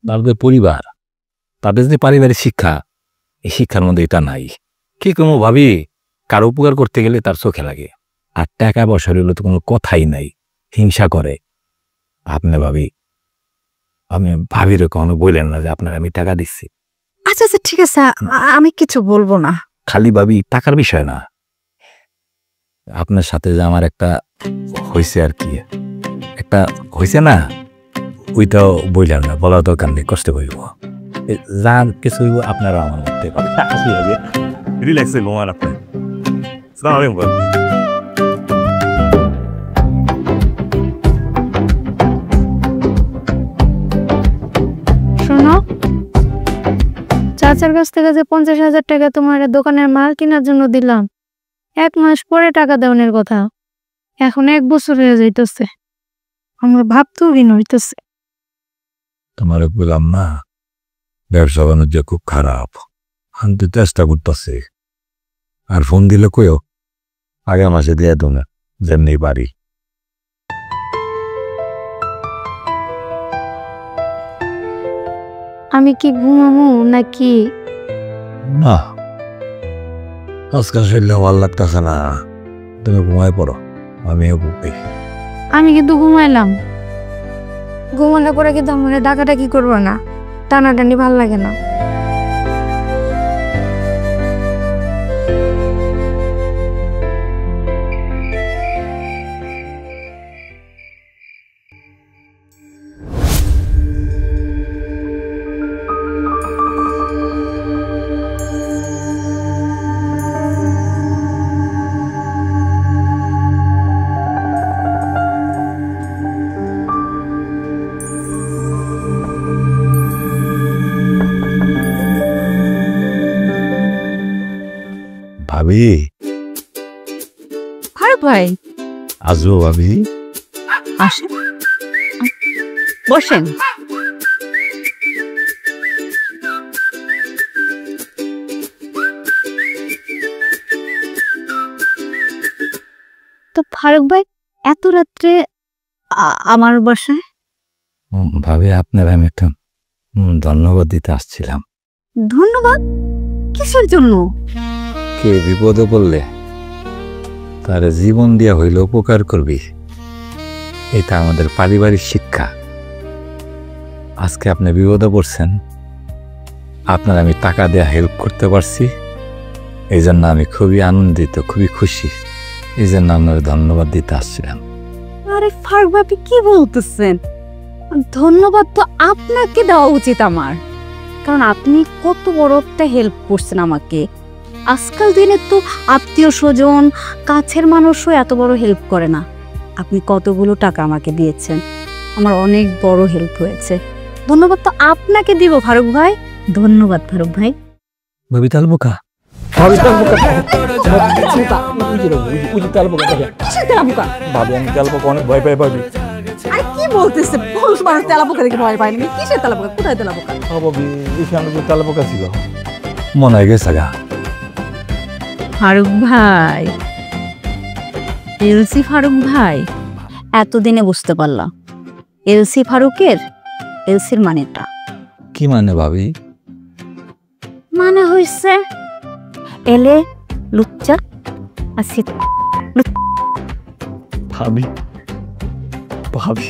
তাদের পরিবার, তাদের যে পারিবারিক শিক্ষা, এই শিক্ষার মধ্যে এটা নাই। কি কোনো ভাবি, কারো উপকার করতে গেলে তার চোখে লাগে, আর টাকা পয়সা হইলে তো কোনো কথাই নাই, হিংসা করে। আপনি ভাবি, আমি ভাবির কখনো বললেন না যে আপনার আমি টাকা দিচ্ছি। আচ্ছা আচ্ছা ঠিক আছে, আমি কিছু বলবো না। খালি ভাবি টাকার বিষয় না, আপনার সাথে যে আমার একটা হয়েছে আর কি, একটা হয়েছে না, ওইটাও বললাম না, বলার দরকার নেই, কষ্ট করব। যা কিছু আপনারা আমার মধ্যে রিল্যাক্স হইব আমার আপনার। শোনো, চাচার কাছ থেকে যে 50,000 টাকা তোমার দোকানের মাল কেনার জন্য দিলাম, 1 মাস পরে টাকা দেওয়ার কথা, এখন 1 বছর হয়ে যাইতেছে, আমার ভাবতেও ঘৃণা হইতেছে। তোমার বললাম না, ব্যবসা বাণিজ্য খুব খারাপ, আনতে চেষ্টা করতেছে, আর ফোন দিলে কইও আগে মাসে দিয়ে দেবো না, যেমনি বাড়ি। আমি কি ঘুমামু নাকি? না, আজকাল শরীরে ভালো লাগতেছে না, তুমি ঘুমায় পড়ো, আমিও ঘুমাই। আমি কিন্তু ঘুমাইলাম, ঘুমানোর পরে কিন্তু আমার ডাকাডাকি করবো না, টানাটানি ভাল লাগে না। ভাবি, ফারুক ভাই আজও ভাবি, আসেন, বসেন। তো ফারুক ভাই এত রাত্রে আমার বাসায়? ভাবি আপনার আমি একটা ধন্যবাদ দিতে আসছিলাম। ধন্যবাদ? কিসের জন্য? কে বিপদে পড়লে তার জীবন দিয়া হইলে উপকার করবি, এটা আমাদের পারিবারিক শিক্ষা। আজকে আপনি বিপদে পড়ছেন, আপনার আমি টাকা দেয়া হেল্প করতে পারছি, এই জন্য আমি খুবই আনন্দিত, খুবই খুশি, এই জন্য আপনার ধন্যবাদ দিতে আসছিলাম। আরে ফারুক ভাই, আপনি কি বলতেছেন? ধন্যবাদ তো আপনাকে দেওয়া উচিত আমার, কারণ আপনি কত বড় একটা হেল্প করছেন আমাকে। আজকাল দিনে তো আত্মীয় স্বজন, কাছের মানুষও এত বড় হেল্প করে না। আপনি কতগুলো টাকা আমাকে দিয়েছেন, আমার অনেক বড় হেল্প হয়েছে। ধন্যবাদ তো আপনাকে দিব ফারুক ভাই। ধন্যবাদ ফারুক ভাই। ভাবি তাল বোকা, ভাবি আমি তাল বোকা অনেক ভয় পাই। ভাবি আরে কি বলতেছে? পুরুষ মানুষ তেলাপোকা দেখে ভয় পায় না? কিসের তেলাপোকা? কোথায় তেলাপোকা? ভাবি এখানে তো তাল বোকা ছিল, মনে হয় গেছে গা। ফারুক ভাই, এলসি ফারুক ভাই, এতদিনে বুঝতে পারলাম এলসি ফারুকের এলসির মানেটা কি। মানে ভাবি? মানে হইছে এলে লুচ্চা আসি। ভাবি ভাবি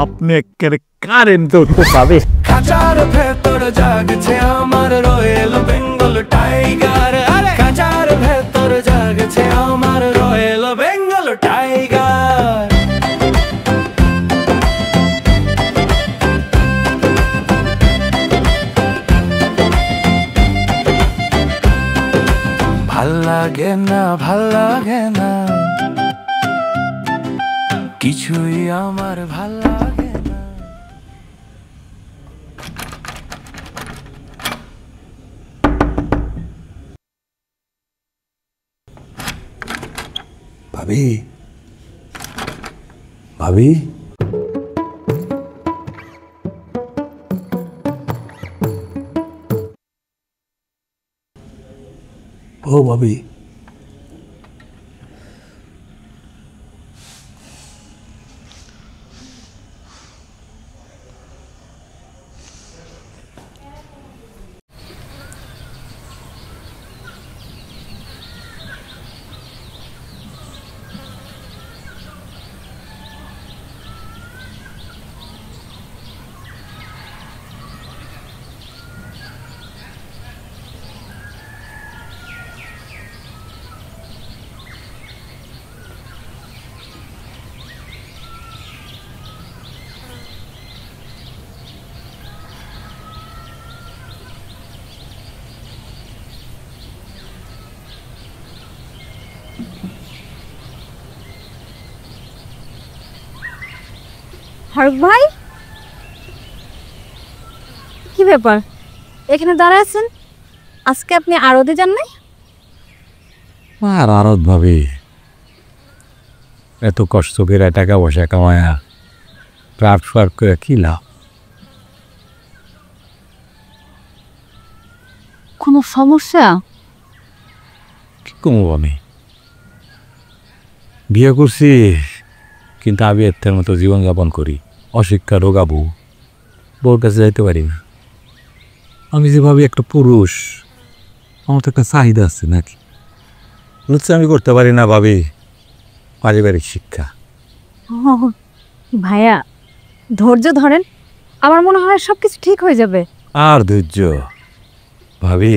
আপনি একেবারে কারেন্ট তো পাবে। খাঁচার ভেতর জাগছে আমার রয়েল বেঙ্গল টাইগার, আরে খাঁচার ভেতর জাগছে আমার রয়েল বেঙ্গল টাইগার। ভাল লাগে না, ভাল লাগে না, কিছুই আমার ভাল লাগে না। ভাবি ভাবি ভাবি। ফারুক ভাই, কি ব্যাপার এখানে দাঁড়ায় আছেন? আজকে আপনি আরতে যান নাই? আর আরত ভাবি, এত কষ্ট করে টাকা পয়সা কামায়া ট্রান্সফার করে কি লাভ? কোনো সমস্যা? কি কমব আমি? বিয়ে করছি, কিন্তু আমি এর মতো জীবনযাপন করি। অশিক্ষা রোগাবু, বউর কাছে যাইতে পারি না। আমি যে ভাবি একটা পুরুষ, আমার তো একটা চাহিদা আছে নাকি? লুচ্ছা আমি করতে পারি না ভাবি। পারিবারিক শিক্ষা। ভাইয়া ধৈর্য ধরেন, আমার মনে হয় সব কিছু ঠিক হয়ে যাবে। আর ধৈর্য ভাবি,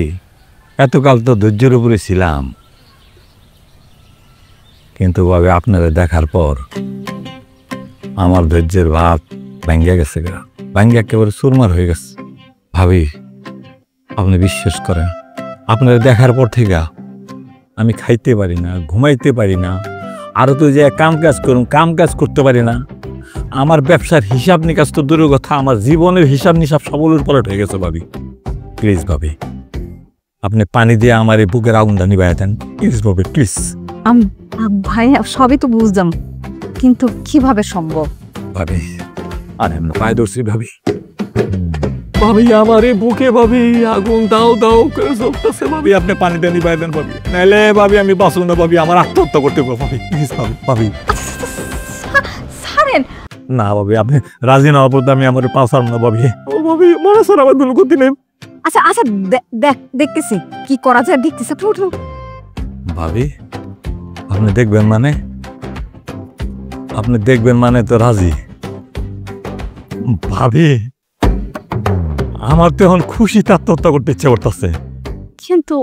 এতকাল তো ধৈর্যের উপরে ছিলাম, কিন্তু ভাবি আপনারা দেখার পর আমার ধৈর্যের ভাব ভাঙ্গিয়া গেছে, ভাঙ্গিয়া একেবারে চুরমার হয়ে গেছে। ভাবি আপনি বিশ্বাস করেন, আপনারা দেখার পর থেকে আমি খাইতে পারি না, ঘুমাইতে পারি না, আরও তো যে কাম কাজ করুন, কাম কাজ করতে পারি না। আমার ব্যবসার হিসাব নিকাশ তো দূরের কথা, আমার জীবনের হিসাব নিসাব সবলের পরে হয়ে গেছে। ভাবি প্লিজ ভাবি, আপনি পানি দিয়ে আমার এই বুকের আগুনটা নিবাই দেন প্লিজ ভাবি, প্লিজ। ভাইয়া সবই তো বুঝলাম, কিন্তু কিভাবে সম্ভব? ভাবি আরে আমরা পায়ে ধরছি ভাবি। ভাবি আমার এই বুকে ভাবি আগুন দাও দাও করে জ্বলতেছে ভাবি, আপনি পানি দিয়ে নিবাই দেন ভাবি, নাইলে ভাবি আমি বাঁচব না ভাবি, আমার আত্মহত্যা করতে হবে ভাবি, প্লিজ ভাবি। ভাবি ছাড়েন না ভাবি, আপনি রাজি না হওয়ার পর আমি আমার পা ছাড়ব না ভাবি। ও ভাবি মনে স্যার আমার দুল করতে নেই। আচ্ছা আচ্ছা, দেখতেছি কি করা যায়, দেখতেছি। আপনি উঠুন। ভাবি আপনি দেখবেন মানে? আপনি দেখবেন মানে তো রাজি। ভাবি আমার তো এখন খুশিতে আত্মহত্যা করতে ইচ্ছা করতেছে। কিন্তু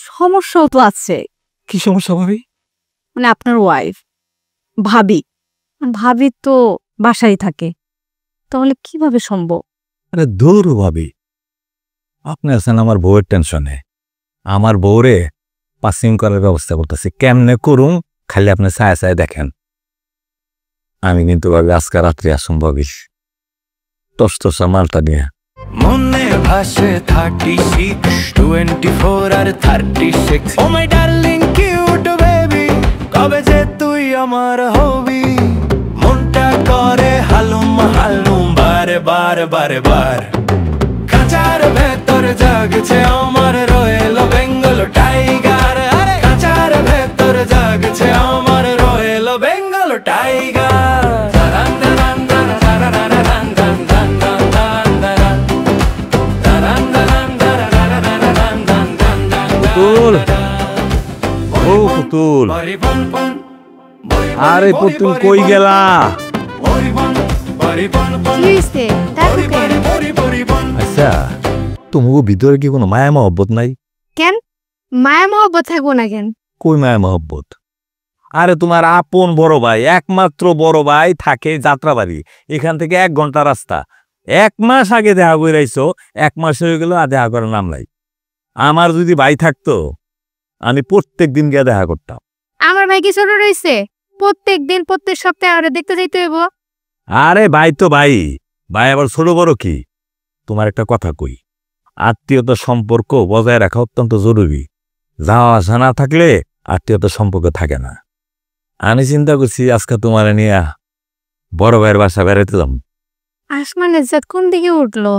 সমস্যাও তো আছে। কি সমস্যা ভাবি? মানে আপনার ওয়াইফ ভাবি, ভাবি তো বাসায় থাকে, তাহলে কিভাবে সম্ভব? আরে দূর ভাবি, আপনি আছেন আমার বউয়ের টেনশনে। আমার বউরে পাসিং করার ব্যবস্থা করতেছি, কেমনে করুন খালি আপনি ছায়া ছায়া দেখেন। আমি কিন্তু ভাবি আজকে রাত্রে আসুন ভাবি, টসটসা মালটা নিয়ে। মনে ভাসে 36, 24 আর 36। ও মাই ডার্লিং কিউট বেবি, কবে যে তুই আমার হবি? মনটা করে হালুম হালুম বারে বারে বারে বার। কাঁচার ভেতর জাগছে আমার রয়েল বেঙ্গল টাইগার। আরে কাঁচার ভেতর জাগছে আমার রয়েল বেঙ্গল টাইগার। পুতুল, ও পুতুল, আরে পুতুল কই গেলা? আচ্ছা তোমাকে ভিতরে কি কোনো মায়া মহব্বত নাই? কেন মায়া মহব্বত থাকবো না কেন? কই মায়া মহব্বত? আরে তোমার আপন বড় ভাই, একমাত্র বড় ভাই থাকে যাত্রাবাড়ি, এখান থেকে 1 ঘন্টা রাস্তা। 1 মাস আগে দেখা করে আইছো, 1 মাস হয়ে গেল আর দেখা করার নাম নাই। আমার যদি ভাই থাকতো আমি প্রত্যেক দিন গিয়ে দেখা করতাম। আমার ভাই কি ছোট রয়েছে? প্রত্যেক দিন প্রত্যেক সপ্তাহে আমরা দেখতে যাইতে হইব। আরে ভাই তো ভাই, ভাই আবার ছোট বড় কি? তোমার একটা কথা কই, আত্মীয়তার সম্পর্ক বজায় রাখা অত্যন্ত জরুরি। যাওয়া আসা না থাকলে আত্মীয়তার সম্পর্ক থাকে না। আমি চিন্তা করছি আজকে তোমার নিয়ে বড় ভাইয়ের বাসা বেড়াতে যাম। আসমানের জাত কোন দিকে উঠলো?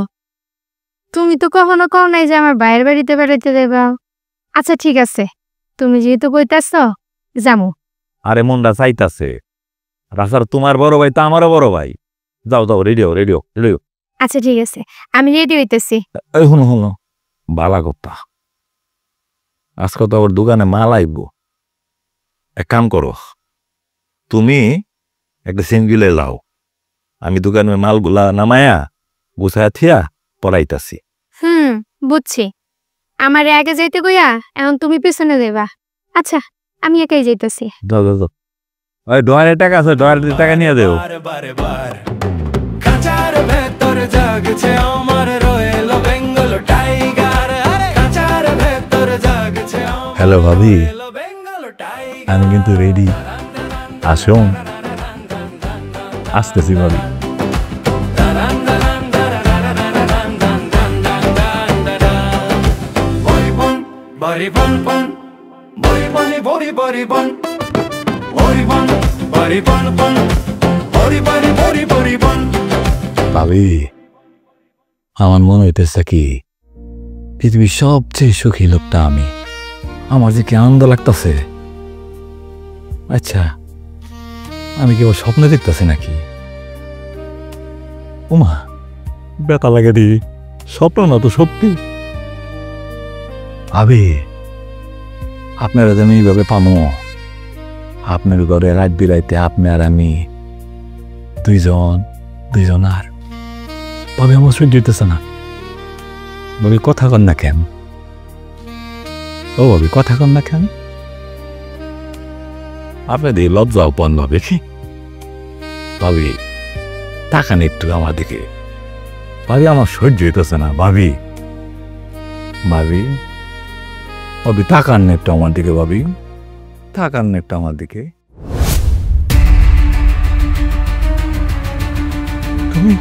তুমি তো কখনো কও নাই যে আমার ভাইয়ের বাড়িতে বেড়াইতে দেবা। আচ্ছা ঠিক আছে, তুমি যেহেতু কইতাছ যামু। আরে মনটা চাইতাছে, রাস্তার তোমার বড় ভাই তো আমারও বড় ভাই। যাও যাও, রেডিও রেডিও রেডিও। আচ্ছা ঠিক আছে, আমি রেডি হইতেছি। এই শুনো শুনো, বালা কথা, আজকে তো আবার দোকানে মাল আইব। এক কাম করো, তুমি একটা সিঙ্গিলে লাও, আমি দোকানের মালগুলা নামায়া গুছায়া থিয়া পড়াইতাছি। বুঝছি। আমার আগে যাইতে কইয়া এখন তুমি পিছনে যাইবা। আচ্ছা আমি একাই যাইতেছি। যাও যাও যাও। ওই ডয়ারের টাকা আছে, ডয়ারের টাকা নিয়ে দেও। খাঁচার ভেতর জাগছে আমার রয়েল বেঙ্গল টাইগার। খাঁচার ভেতর জাগছে হ্যালো ভাবি, বেঙ্গল টাইগার। আমি কিন্তু রেডি, আসুন। আসতেছি ভাবি। Bari bon bon, bari bari bari bari bon, bari bon, bari bon bon, bari bari bari bari bon. ভাবি, আমার মনে হইতেছে কি পৃথিবীর সবচেয়ে সুখী লোকটা আমি। আমার যে কি আনন্দ লাগতেছে। আচ্ছা, আমি কেবল স্বপ্নে দেখতেছি নাকি? ওমা, ব্যথা লাগে দি, স্বপ্ন না তো সত্যি। ভাবি, আপনারা যে আমি এইভাবে পামো, আপনার ঘরে রাত বিরাইতে আপনি আর আমি দুইজন আর ভাবি, আমার সহ্য হইতেছে না। ভাবি কথা কন না কেন? ও ভাবি কথা কন না কেন? আপনাদের লজ্জাও পণ ভাবে কি? ভাবি তাকান একটু আমার দিকে। ভাবি আমার সহ্য হইতেছে না। ভাবি ভাবি ভাবি তাকান না একটু আমার দিকে। ভাবি তাকান না একটু আমার দিকে। তুমি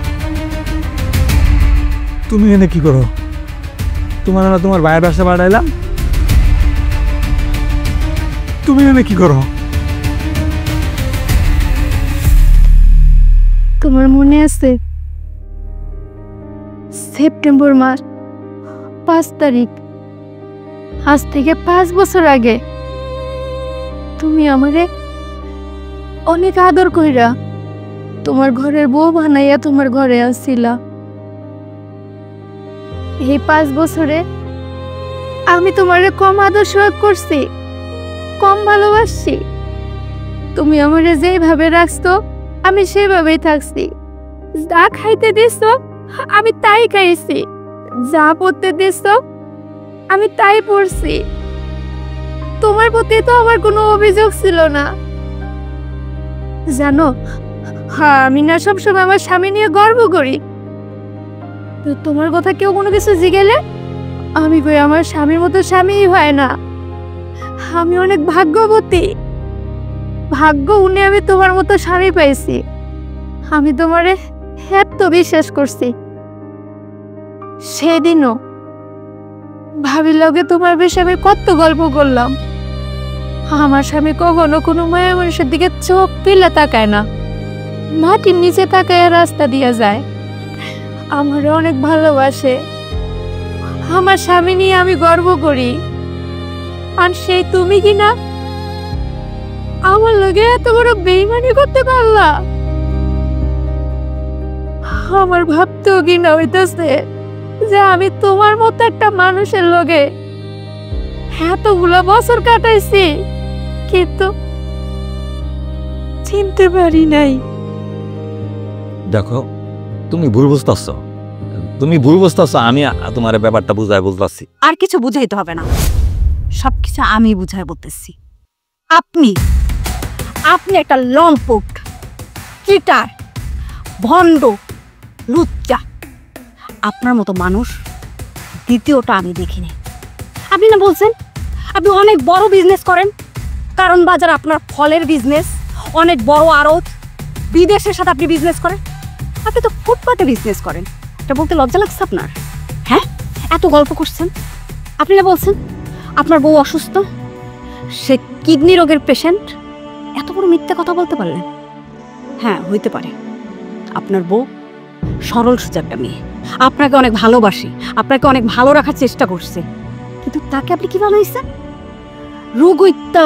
তুমি এনে কি করো? তোমার না তোমার ভাইয়ের বাসা বাড়াইলাম, তুমি এনে কি করো? তোমার মনে আছে সেপ্টেম্বর মাস 5 তারিখ, আজ থেকে 5 বছর আগে তুমি আমারে অনেক আদর কইরা তোমার ঘরের বউ বানাইয়া তোমার ঘরে আসছিলা। এই 5 বছরে আমি তোমারে কম আদর সোহাগ করছি, কম ভালোবাসছি। তুমি আমারে যেভাবে রাখছো আমি সেভাবেই থাকছি। যা খাইতে দিছো আমি তাই খাইছি, যা পড়তে দিছো আমি তাই পড়ছি। তোমার প্রতি তো আমার কোনো অভিযোগ ছিল না। জানো, আমি না সবসময় আমার স্বামী নিয়ে গর্ব করি। তো তোমার কথা কেউ কোনো কিছু জিগেলে আমি কই আমার স্বামীর মতো স্বামীই হয় না। আমি অনেক ভাগ্যবতী, ভাগ্য উনি আমি তোমার মতো স্বামী পাইছি। আমি তোমারে এত বিশ্বাস করছি। সেদিনও ভাবির লগে তোমার বিষয়ে আমি কত গল্প করলাম। আমার স্বামী কখনো কোনো মায়া মানুষের দিকে চোখ পিলা তাকায় না, মাটির নিচে তাকায় রাস্তা দিয়ে যায়। আমারে অনেক ভালোবাসে। আমার স্বামী নিয়ে আমি গর্ব করি। আর সেই তুমি কি না আমার লগে এত বড় বেইমানি করতে পারলা? আমার ভাবতেও ঘৃণা হইতেছে যে আমি তোমার মতো একটা মানুষের লগে এতগুলো বছর কাটাইছি, কিন্তু চিনতে পারি নাই। দেখো, তুমি ভুল বুঝতেছ, তুমি ভুল বুঝতেছ। আমি তোমার ব্যাপারটা বুঝতেছি। আর কিছু বুঝাইতে হবে না, সবকিছু আমি বুঝাই বলতেছি। আপনি আপনি একটা লম্পট, চিটার, ভণ্ড, লুচ্চা। আপনার মতো মানুষ দ্বিতীয়টা আমি দেখিনি। আপনি না বলছেন আপনি অনেক বড় বিজনেস করেন, কারণ বাজার আপনার ফলের বিজনেস, অনেক বড় আড়ত, বিদেশের সাথে আপনি বিজনেস করেন। আপনি তো ফুটপাতে বিজনেস করেন, এটা বলতে লজ্জা লাগছে আপনার? হ্যাঁ, এত গল্প করছেন। আপনি না বলছেন আপনার বউ অসুস্থ, সে কিডনি রোগের পেশেন্ট। এত বড় মিথ্যা কথা বলতে পারলেন? হ্যাঁ, হইতে পারে আপনার বউ সরল সোজা একটা মেয়ে, আপনাকে অনেক ভালোবাসি, আপনাকে অনেক ভালো রাখার চেষ্টা করছে, কিন্তু তাকে আপনি কি বানাইছেন? রুগুইত্তা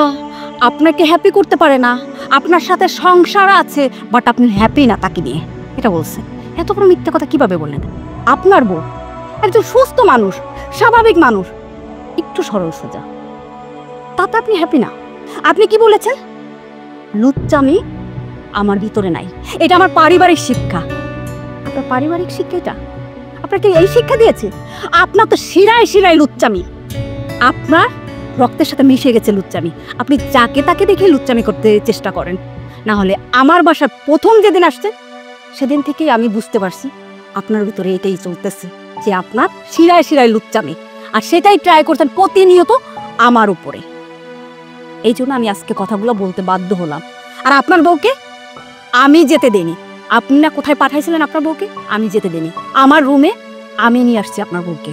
আপনাকে হ্যাপি করতে পারে না, আপনার সাথে সংসার আছে বাট আপনি হ্যাপি না তাকে নিয়ে, এটা বলছে। এত বড় মিথ্যা কথা কিভাবে বললেন? আপনার বউ একজন সুস্থ মানুষ, স্বাভাবিক মানুষ, একটু সরল সোজা, তাতে আপনি হ্যাপি না। আপনি কি বলেছেন? লুচ্চামি আমার ভিতরে নাই, এটা আমার পারিবারিক শিক্ষা। আপনার পারিবারিক শিক্ষা এটা? আপনাকে এই শিক্ষা দিয়েছে? আপনার তো শিরায় শিরায় লুচ্চামি, আপনার রক্তের সাথে মিশে গেছে লুচ্চামি। আপনি যাকে তাকে দেখে লুচ্চামি করতে চেষ্টা করেন। না হলে আমার বাসায় প্রথম যেদিন আসছে সেদিন থেকেই আমি বুঝতে পারছি আপনার ভিতরে এটাই চলতেছে, যে আপনার শিরায় শিরায় লুচ্চামি, আর সেটাই ট্রাই করছেন প্রতিনিয়ত আমার উপরে। এই জন্য আমি আজকে কথাগুলো বলতে বাধ্য হলাম। আর আপনার বউকে আমি যেতে দেনি। আপনি না কোথায় পাঠাইছিলেন আপনার বউকে? আমি যেতে দেনি। আমার রুমে আমি নিয়ে আসছি আপনার বউকে,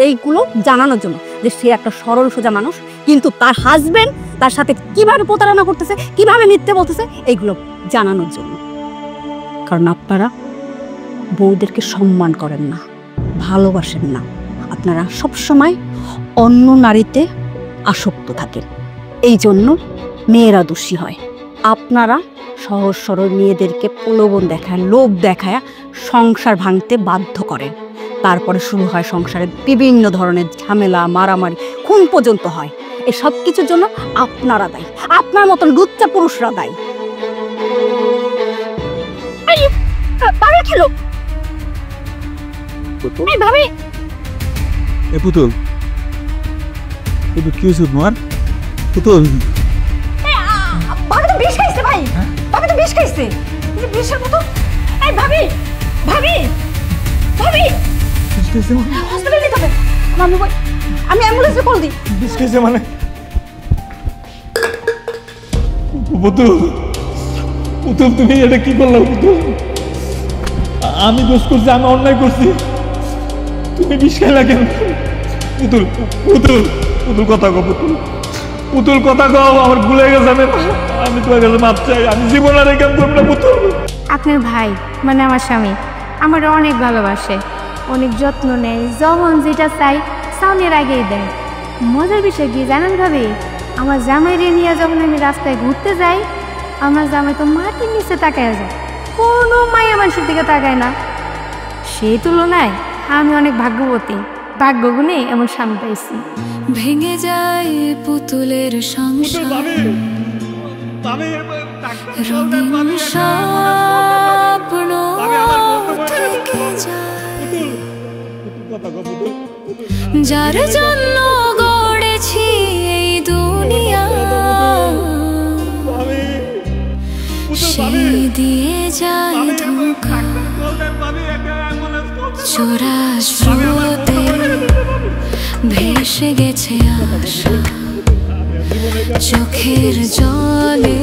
এইগুলো জানানোর জন্য যে সে একটা সরল সোজা মানুষ, কিন্তু তার হাজবেন্ড তার সাথে কিভাবে প্রতারণা করতেছে, কিভাবে মিথ্যে বলতেছে, এইগুলো জানানোর জন্য। কারণ আপনারা বউদেরকে সম্মান করেন না, ভালোবাসেন না, আপনারা সবসময় অন্য নারীতে আসক্ত থাকেন, এই জন্য মেয়েরা দোষী হয়। আপনারা সহজ সরল মেয়েদেরকে প্রলোভন দেখায়, লোভ দেখায় সংসার ভাঙতে বাধ্য করেন। তারপরে শুরু হয় সংসারের বিভিন্ন ধরনের ঝামেলা, মারামারি, খুন পর্যন্ত হয়। এ সব কিছুর জন্য আপনারা দায়ী, আপনার মতন লুচ্চা পুরুষরা দায়ী। খেলো ভাবি। এ পুতুল, পুতুল কি হয়েছে তোমার? পুতুল ভাবি তো বিষ খাইছে ভাই, ভাবি তো বিষ খাইছে, বিষের মতো। এই ভাবি, ভাবি, ভাবি হসপিটালে নিতে হবে। আমি অ্যাম্বুলেন্সে কল দিই। বিষ খাইছে মানে? পুতুল, পুতুল তুমি এটা কি করলে? পুতুল আমি দোষ করছি, আমি অন্যায় করছি, তুমি বিষ খাইলা কেন? পুতুল, পুতুল, পুতুল কথা কও, পুতুল, পুতুল কথা কও, আমার ভুলে গেছে, আমি তোমার কাছে মাপ চাই, আমি জীবন আর কেন করবো না। পুতুল আপনার ভাই মানে আমার স্বামী আমার অনেক ভালোবাসে, অনেক যত্ন নেয়, যখন যেটা চাই সামনের আগেই দেয়। মজার বিষয় কি জানেন ভাবি, আমার জামাইরে নিয়ে যখন আমি রাস্তায় ঘুরতে যাই, আমার জামাই তো মাটির নিচে তাকায় যায়, কোনো মায়া মানুষের দিকে তাকায় না। সেই তুলনায় আমি অনেক ভাগ্যবতী, ভাগ্যগুণে এমন স্বামী পাইছি। ভেঙে যায় পুতুলের সংসার, রঙিন স্বপ্ন থেকে যায়, যার জন্য গড়েছি এই দুনিয়া, সে দিয়ে যায় ধোঁকা। চোরা স্রোতে ভেসে গেছে আশা, চোখের জলে